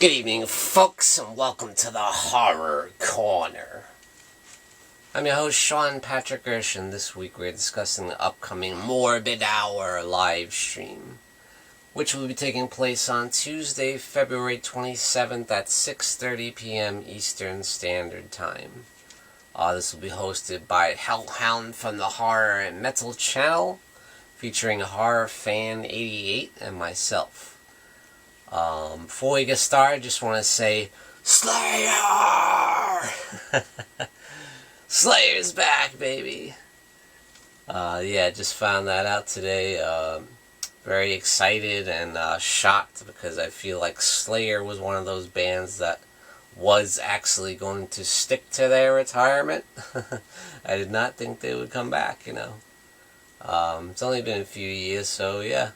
Good evening, folks, and welcome to the Horror Corner. I'm your host, Sean Patrick Gershon. This week we're discussing the upcoming Morbid Hour live stream, which will be taking place on Tuesday, February 27th at 6:30 p.m. Eastern Standard Time. This will be hosted by Hellhound from the Horror&Metal channel, featuring Horror Fan 88 and myself. Before we get started, just want to say, Slayer! Slayer's back, baby! Just found that out today. Very excited and shocked, because I feel like Slayer was one of those bands that was actually going to stick to their retirement. I did not think they would come back, It's only been a few years, so yeah.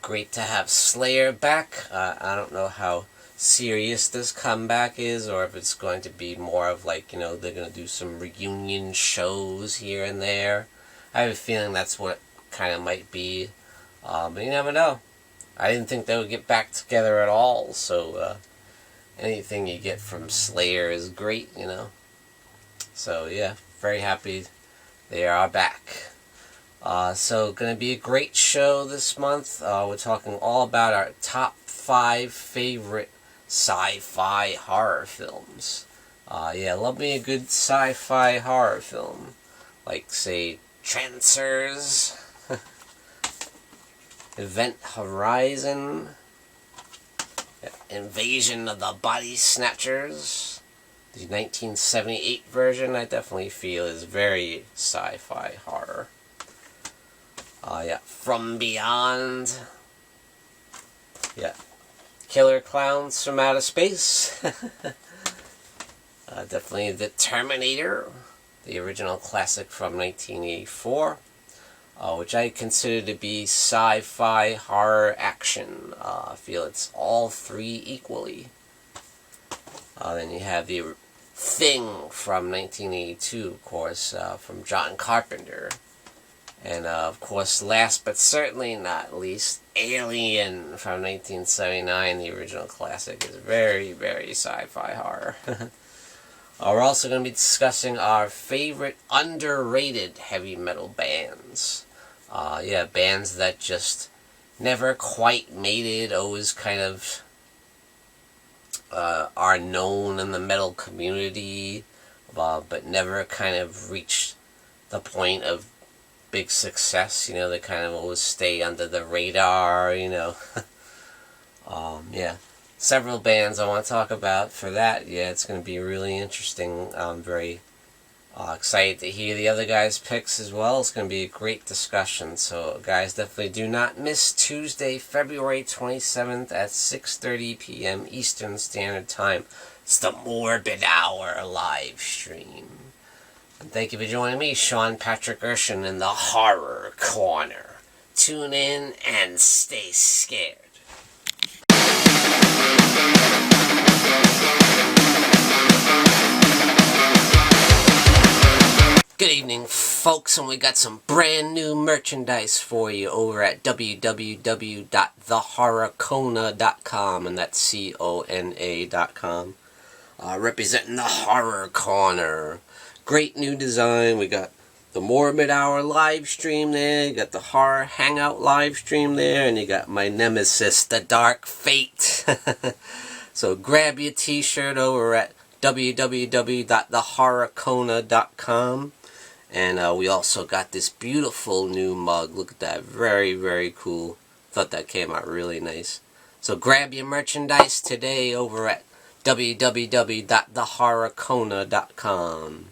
Great to have Slayer back. I don't know how serious this comeback is, or if it's going to be more of like, they're going to do some reunion shows here and there. I have a feeling that's what it kind of might be. But you never know. I didn't think they would get back together at all, so anything you get from Slayer is great, So yeah, very happy they are back. So going to be a great show this month. We're talking all about our top 5 favorite sci-fi horror films. Love me a good sci-fi horror film. Like, say, Trancers, Event Horizon, Invasion of the Body Snatchers. The 1978 version, I definitely feel, is very sci-fi horror. From Beyond. Killer Clowns from Outer Space. Definitely The Terminator, the original classic from 1984, which I consider to be sci-fi horror action. I feel it's all three equally. Then you have The Thing from 1982, of course, from John Carpenter. And, of course, last but certainly not least, Alien from 1979, the original classic, is very, very sci-fi horror. We're also going to be discussing our favorite underrated heavy metal bands. Bands that just never quite made it, always kind of are known in the metal community, but never kind of reached the point of big success. They kind of always stay under the radar, Several bands I want to talk about for that. It's going to be really interesting. I'm very excited to hear the other guys' picks as well. It's going to be a great discussion. So, guys, definitely do not miss Tuesday, February 27th at 6:30 p.m. Eastern Standard Time. It's the Morbid Hour live stream. And thank you for joining me, Sean Patrick Gershon, in the Horror Corner. Tune in and stay scared. Good evening, folks, and we got some brand new merchandise for you over at www.thehorrorcona.com, and that's CONA.com. Representing the Horror Corner. Great new design. We got the Morbid Hour live stream there. You got the Horror Hangout live stream there. And you got my nemesis, the Dark Fate. So grab your t-shirt over at www.thehorrorcona.com. And we also got this beautiful new mug. Look at that. Very, very cool. Thought that came out really nice. So grab your merchandise today over at www.thehorrorcona.com.